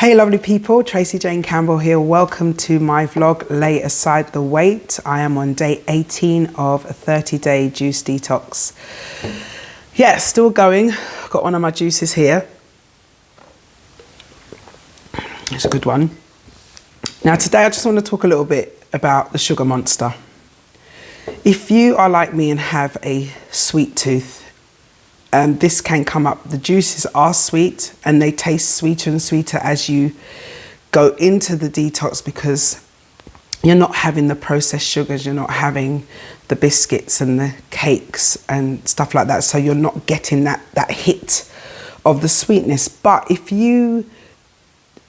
Hey lovely people, Tracy Jane Campbell here. Welcome to my vlog, Lay Aside the Weight. I am on day 18 of a 30-day juice detox. Yeah, still going. Got one of my juices here. It's a good one. Now today I just want to talk a little bit about the sugar monster. If you are like me and have a sweet tooth, this can come up. The juices are sweet and they taste sweeter and sweeter as you go into the detox because you're not having the processed sugars, you're not having the biscuits and the cakes and stuff like that. So you're not getting that hit of the sweetness. But if you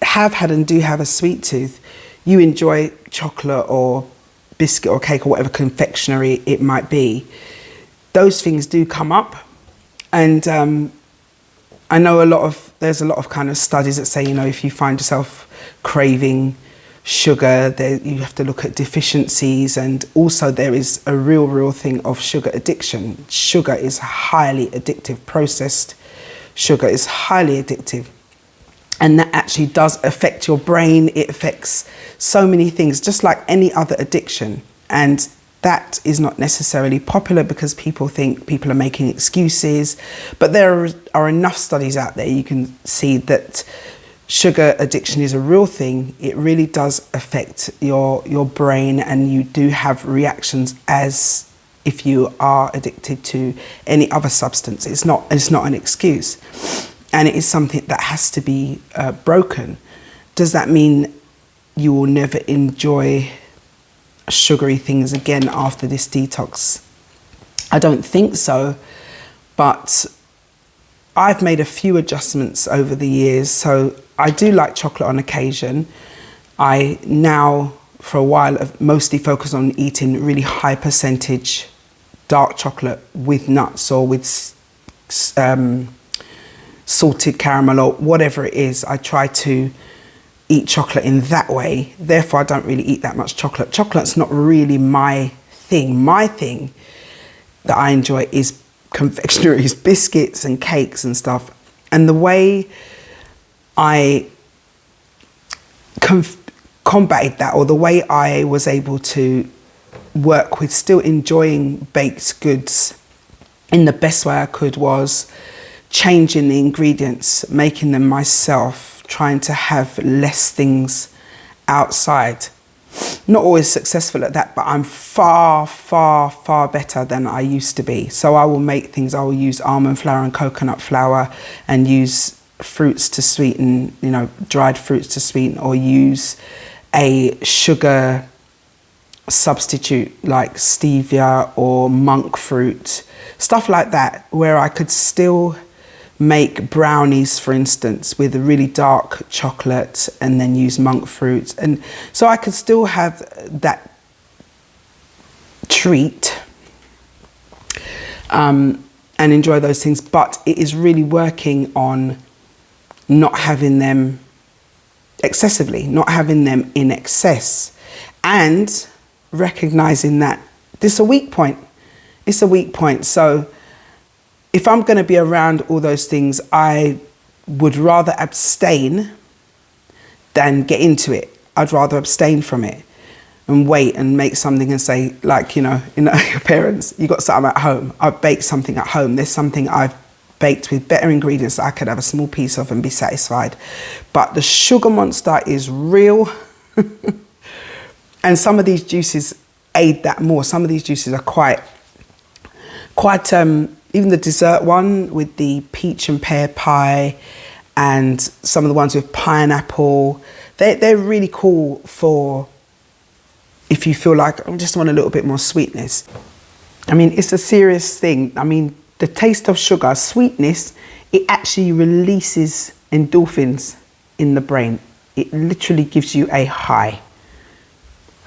have had and do have a sweet tooth, you enjoy chocolate or biscuit or cake or whatever confectionery it might be, those things do come up. And I know there's a lot of kind of studies that say, you know, if you find yourself craving sugar, you have to look at deficiencies. And also there is a real thing of sugar addiction. Sugar is highly addictive. Processed sugar is highly addictive. And that actually does affect your brain. It affects so many things, just like any other addiction. And that is not necessarily popular because people think people are making excuses. But there are enough studies out there you can see that sugar addiction is a real thing. It really does affect your brain, and you do have reactions as if you are addicted to any other substance. It's not an excuse. And it is something that has to be broken. Does that mean you will never enjoy sugary things again after this detox? I don't think so, but I've made a few adjustments over the years. So I do like chocolate on occasion. I now, for a while, have mostly focused on eating really high percentage dark chocolate with nuts or with salted caramel or whatever it is. I try to eat chocolate in that way. Therefore, I don't really eat that much chocolate. Chocolate's not really my thing. My thing that I enjoy is confectioneries, biscuits and cakes and stuff. And the way I combated that, or the way I was able to work with still enjoying baked goods in the best way I could, was changing the ingredients, making them myself, trying to have less things outside. Not always successful at that, but I'm far better than I used to be. So I will make things, I will use almond flour and coconut flour and use fruits to sweeten, you know, dried fruits to sweeten, or use a sugar substitute like stevia or monk fruit, stuff like that, where I could still make brownies, for instance, with a really dark chocolate and then use monk fruit. And so I could still have that treat and enjoy those things. But it is really working on not having them excessively, not having them in excess, and recognizing that this is a weak point. It's a weak point. So if I'm going to be around all those things, I would rather abstain than get into it. I'd rather abstain from it and wait and make something and say, like, you know, your parents, you got something at home. I've baked something at home. There's something I've baked with better ingredients that I could have a small piece of and be satisfied. But the sugar monster is real. And some of these juices aid that more. Some of these juices are quite, even the dessert one with the peach and pear pie, and some of the ones with pineapple, they're really cool for if you feel like I just want a little bit more sweetness. I mean, it's a serious thing. I mean, the taste of sugar, sweetness, it actually releases endorphins in the brain. It literally gives you a high.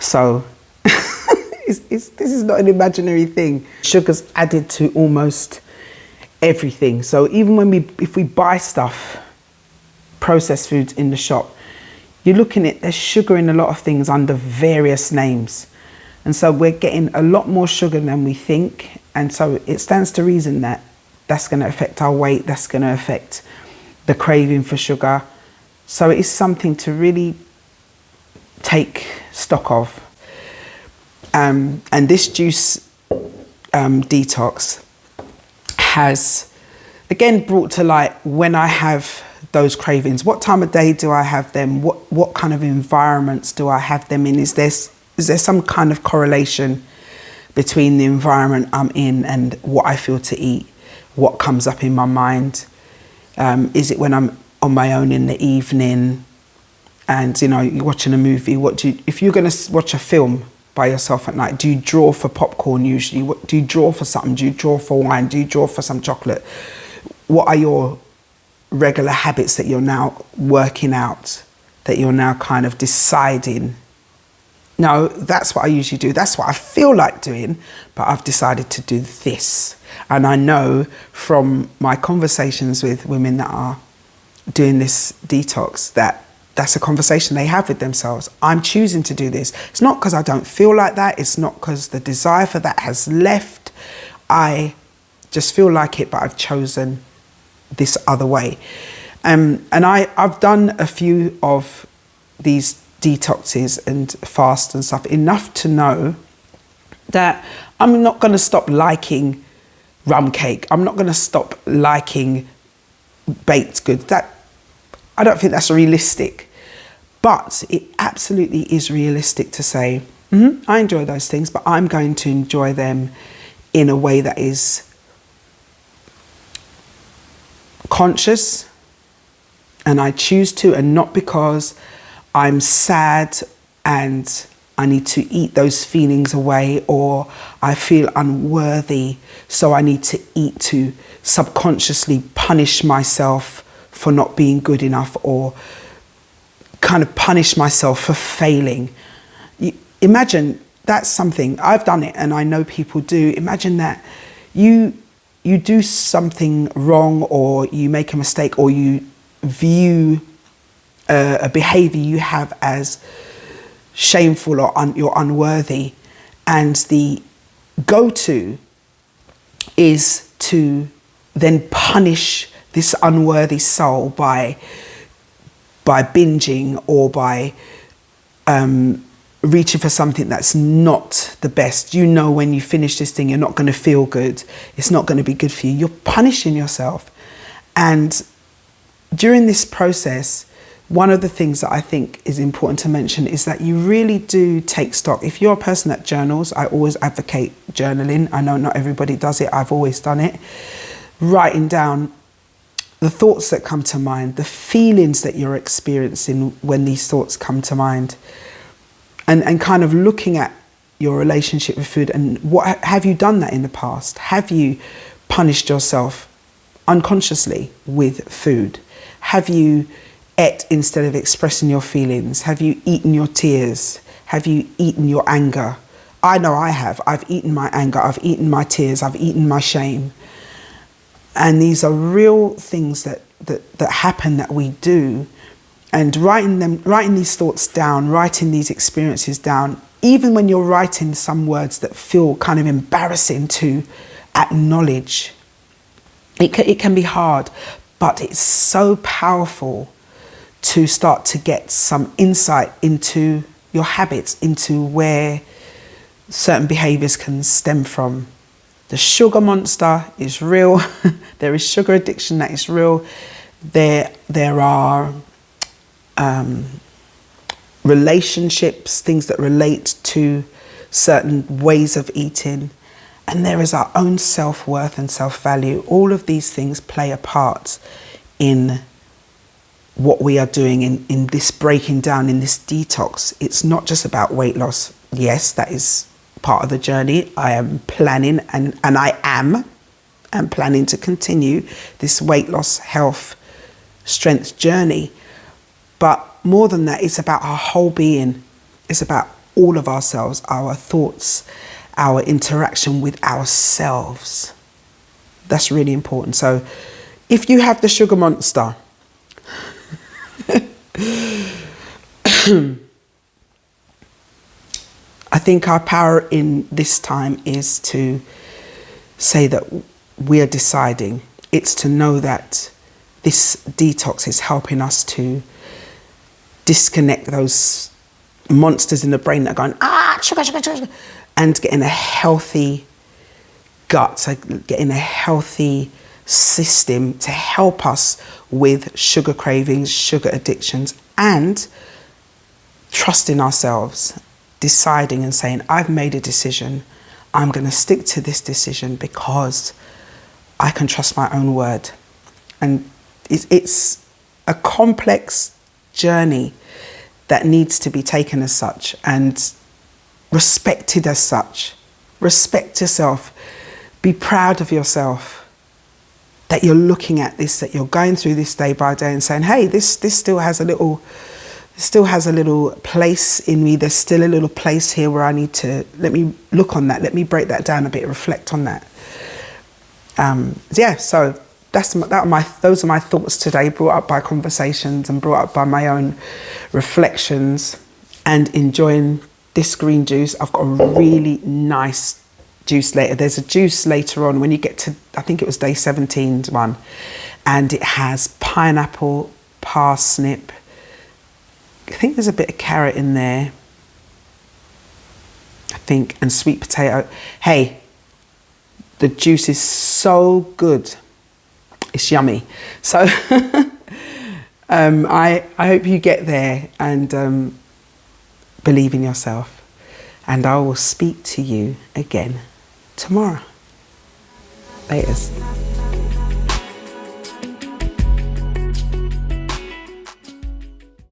So this is not an imaginary thing. Sugar's added to almost everything. So even if we buy stuff, processed foods in the shop, you're looking at, there's sugar in a lot of things under various names. And so we're getting a lot more sugar than we think. And so it stands to reason that that's going to affect our weight. That's going to affect the craving for sugar. So it is something to really take stock of. And this juice detox has, again, brought to light when I have those cravings. What time of day do I have them? What kind of environments do I have them in? Is there some kind of correlation between the environment I'm in and what I feel to eat? What comes up in my mind? Is it when I'm on my own in the evening and, you know, you're watching a movie? If you're going to watch a film by yourself at night, do you draw for popcorn usually? What do you draw for something? Do you draw for wine? Do you draw for some chocolate? What are your regular habits that you're now working out, that you're now kind of deciding, no, that's what I usually do, that's what I feel like doing, but I've decided to do this? And I know from my conversations with women that are doing this detox that that's a conversation they have with themselves. I'm choosing to do this. It's not because I don't feel like that. It's not because the desire for that has left. I just feel like it, but I've chosen this other way. And I've done a few of these detoxes and fasts and stuff, enough to know that I'm not going to stop liking rum cake. I'm not going to stop liking baked goods. I don't think that's realistic, but it absolutely is realistic to say, I enjoy those things, but I'm going to enjoy them in a way that is conscious, and I choose to, and not because I'm sad and I need to eat those feelings away, or I feel unworthy, so I need to eat to subconsciously punish myself for not being good enough, or kind of punish myself for failing. Imagine that's something, I've done it and I know people do. Imagine that you do something wrong, or you make a mistake, or you view a behavior you have as shameful, or you're unworthy, and the go-to is to then punish this unworthy soul by binging, or by reaching for something that's not the best. You know, when you finish this thing, you're not going to feel good. It's not going to be good for you. You're punishing yourself. And during this process, one of the things that I think is important to mention is that you really do take stock. If you're a person that journals, I always advocate journaling. I know not everybody does it. I've always done it. Writing down the thoughts that come to mind, the feelings that you're experiencing when these thoughts come to mind, and kind of looking at your relationship with food, and what have you done that in the past? Have you punished yourself unconsciously with food? Have you ate instead of expressing your feelings? Have you eaten your tears? Have you eaten your anger? I know I have. I've eaten my anger, I've eaten my tears, I've eaten my shame. And these are real things that happen, that we do. And writing these thoughts down, writing these experiences down, even when you're writing some words that feel kind of embarrassing to acknowledge, it can be hard, but it's so powerful to start to get some insight into your habits, into where certain behaviors can stem from. The sugar monster is real. There is sugar addiction that is real. There are relationships, things that relate to certain ways of eating. And there is our own self-worth and self-value. All of these things play a part in what we are doing in this breaking down, in this detox. It's not just about weight loss. Yes, that is part of the journey. I am planning, and I am planning to continue this weight loss, health, strength journey. But more than that, it's about our whole being. It's about all of ourselves, our thoughts, our interaction with ourselves. That's really important. So if you have the sugar monster, I think our power in this time is to say that we are deciding. It's to know that this detox is helping us to disconnect those monsters in the brain that are going, sugar, sugar, sugar, and getting a healthy gut, so getting a healthy system to help us with sugar cravings, sugar addictions, and trusting ourselves, deciding and saying, I've made a decision. I'm going to stick to this decision because I can trust my own word. And it's a complex journey that needs to be taken as such and respected as such. Respect yourself. Be proud of yourself that you're looking at this, that you're going through this day by day and saying, hey, this still has a little place in me. There's still a little place here where I need to, let me look on that. Let me break that down a bit, reflect on that. So those are my thoughts today, brought up by conversations and brought up by my own reflections and enjoying this green juice. I've got a really nice juice later. There's a juice later on when you get to, I think it was day 17's one, and it has pineapple, parsnip, I think there's a bit of carrot in there, I think, and sweet potato. Hey, the juice is so good. It's yummy. So I hope you get there and believe in yourself. And I will speak to you again tomorrow. Laters.